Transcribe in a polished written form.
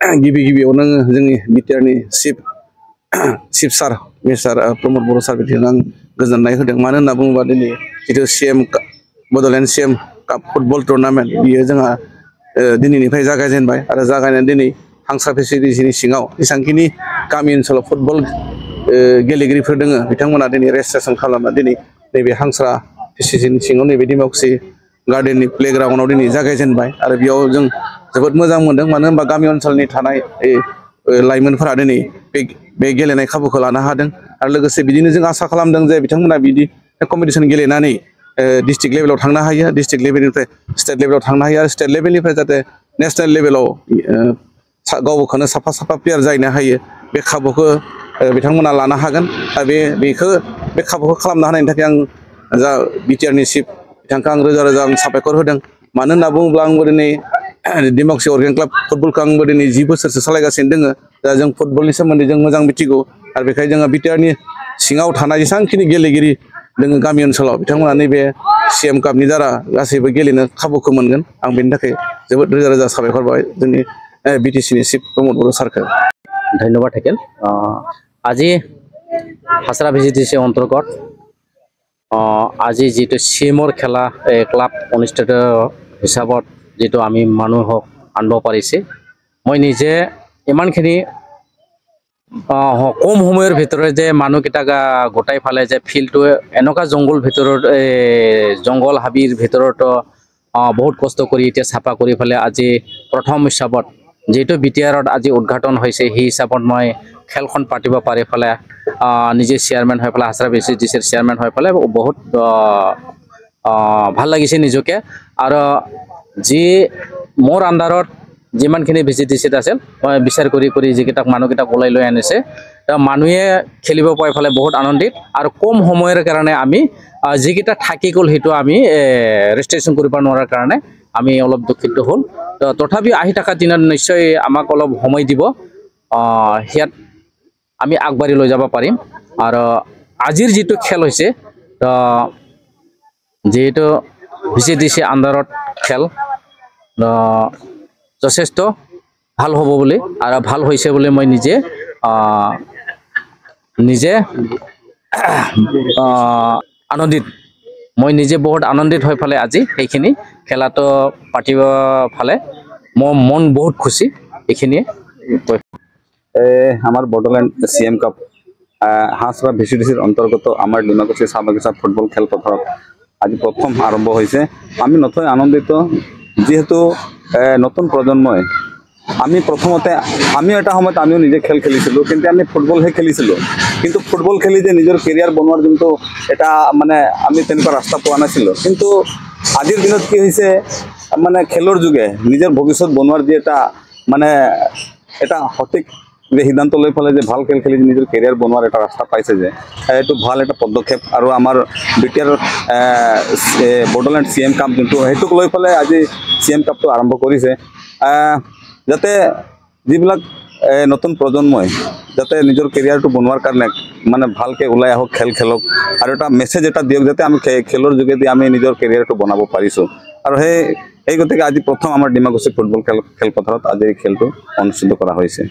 गिबि गिबियावनो जोंनि बिटिआरनि चिफ सार मिस्टार प्रमद बर' सार बिथांनो आं गोजोननाय होदों। मानो होनना बुङोबा दिनै जिथु Bodoland CM cup football tournament बियो जोंहा दिनैनिफ्राय जागायजेनबाय आरो जागायनानै दिनै हांसा फेसिलिटिनि सिङाव जेसांखिनि गामि ओनसोलाव फुटबल गेलेगिरिफोर दङ बिथांमोना दिनै रेजिस्ट्रेसन खालामना दिनै नैबे हांसा फेसिलिटिनि सिङाव नैबे डिमाकुसि गार्डेननि प्लेग्राउन्डआव दिनै जागायजेनबाय आरो बेयाव जों जोबोद मोजां मोनदों। मानो होनबा गामि ओनसोलनि थानाय लाइमोनफोरा दिनै बे गेलेनाय खाबुखौ लानो हादों आरो लोगोसे बिदिनो जों आसा खालामदों जे बिथांमोना बिदि कम्पिटिसन गेलेनानै डिस्ट्रिक्ट लेभेलाव थांनो हायो, डिस्ट्रिक्ट लेभेलनिफ्राय स्टेट लेभेलाव थांनो हायो आरो स्टेट लेभेलनिफ्राय जाहाथे नेसनेल लेभेलाव गावखौनो साफा प्लेयार जाहैनो हायो बे खाबुखौ बिथांमोना लानो हागोन। आरो बे खाबुखौ खालामनो हानायनि थाखाय आं जा बिटिआरनि चिफ बिथांखौ आं रोजा रोजा साबायखर होदों। मानो होनना बुङोब्ला आंबो दिनै डिमाकुसि अरगें क्लाब फुटबलखौ आंबो दिनै 10 बोसोरसो सालायगासिनो दङ। दा जों फुटबलनि सोमोन्दै जों मोजां मिथिगौ आरो बेखायनो जोङो बिटिआरनि सिङाव थानाय जेसेबांखिनि गेलेगिरि दङ गामि ओनसोलाव बिथांमोना नैबे CM कापनि द्वारा गासैबो गेलेनो खाबुखौ मोनगोन। आं बेनि थाखाय जोबोद रोजा रोजा साबायखर बावबाय जोंनि BTCनि चिफ प्रमद बर' सारखौ। धन्यवाद থাকিল। আজি হাছৰা VCTC অন্তৰ্গত আজি যিটো CMৰ খেলা ক্লাব অনুষ্ঠিত হিচাপত যিটো আমি মানুহক আনিব পাৰিছে, মই নিজে ইমানখিনি কম সময়ৰ ভিতৰত যে মানুহকেইটাক গোটাই ফালে যে ফিল্ডটো এনেকুৱা জংঘল হাবিৰ ভিতৰত বহুত কষ্ট কৰি এতিয়া চাফা কৰি ফালে আজি প্ৰথম হিচাপত যেহেতু বিটিআৰত আজি উদ্ঘাটন হৈছে সেই হিচাপত মই খেলখন পাতিব পাৰি ফালে নিজে চেয়াৰমেন হৈ পেলাই হাছৰা VCTCৰ চেয়াৰমেন হৈ পেলাই বহুত ভাল লাগিছে নিজকে। আৰু যি মোৰ আণ্ডাৰত যিমানখিনি VCTCত আছিল মই বিচাৰ কৰি যিকেইটাক মানুহকেইটাক ওলাই লৈ আনিছে মানুহে খেলিব পাই ফালে বহুত আনন্দিত। আৰু কম সময়ৰ কাৰণে আমি যিকেইটা থাকি গ'ল সেইটো আমি ৰেজিষ্ট্ৰেশ্যন কৰিব নোৱাৰাৰ কাৰণে আমি অলপ দুখিত হ'ল। তথাপিও আহি থকা দিনত নিশ্চয় আমাক অলপ সময় দিব, সিয়াত আমি আগবাঢ়ি লৈ যাব পাৰিম। আৰু আজিৰ যিটো খেল হৈছে যিহেতু VCTC আণ্ডাৰত খেল যথেষ্ট ভাল হ'ব বুলি আৰু ভাল হৈছে বুলি মই নিজে আনন্দিত। মই নিজে বহুত আনন্দিত হৈ ফালে আজি সেইখিনি খেলাটো পাতিব ফালে মোৰ মন বহুত খুশি। এইখিনিয়ে আমাৰ বড়োল্যান্ড CM কাপ হাছৰা VCTCৰ অন্তৰ্গত আমাৰ ডিমাকুচি চাহ বাগিচা ফুটবল খেলপথাৰত আজি প্ৰথম আৰম্ভ হৈছে। আমি নথৈ আনন্দিত, যিহেতু নতুন প্ৰজন্মই আমি প্ৰথমতে আমিও এটা সময়ত আমিও নিজে খেলিছিলোঁ, কিন্তু আমি ফুটবলহে খেলিছিলোঁ। কিন্তু ফুটবল খেলি যে নিজৰ কেৰিয়াৰ বনোৱাৰ যোনটো এটা মানে আমি তেনেকুৱা ৰাস্তা পোৱা নাছিলোঁ। কিন্তু আজিৰ দিনত কি হৈছে মানে খেলৰ যোগে নিজৰ ভৱিষ্যত বনোৱাৰ যি এটা সঠিক সিদ্ধান্ত লৈ পেলাই যে ভাল খেল খেলি নিজৰ কেৰিয়াৰ বনোৱাৰ এটা ৰাস্তা পাইছে, যে এইটো ভাল এটা পদক্ষেপ। আৰু আমাৰ বিটিআৰ বড়োল্যান্ড CM কাপ যোনটো সেইটোক লৈ পেলাই আজি CM কাপটো আৰম্ভ কৰিছে, যাতে যিবিলাক নতুন প্ৰজন্মই যাতে নিজৰ কেৰিয়াৰটো বনোৱাৰ কাৰণে মানে ভালকৈ ওলাই আহক, খেলক আৰু এটা মেছেজ এটা দিয়ক যাতে আমি খেলৰ যোগেদি আমি নিজৰ কেৰিয়াৰটো বনাব পাৰিছোঁ। আৰু সেই গতিকে আজি প্ৰথম আমাৰ ডিমাকুচি ফুটবল খেলপথাৰত আজি এই খেলটো অনুষ্ঠিত কৰা হৈছে।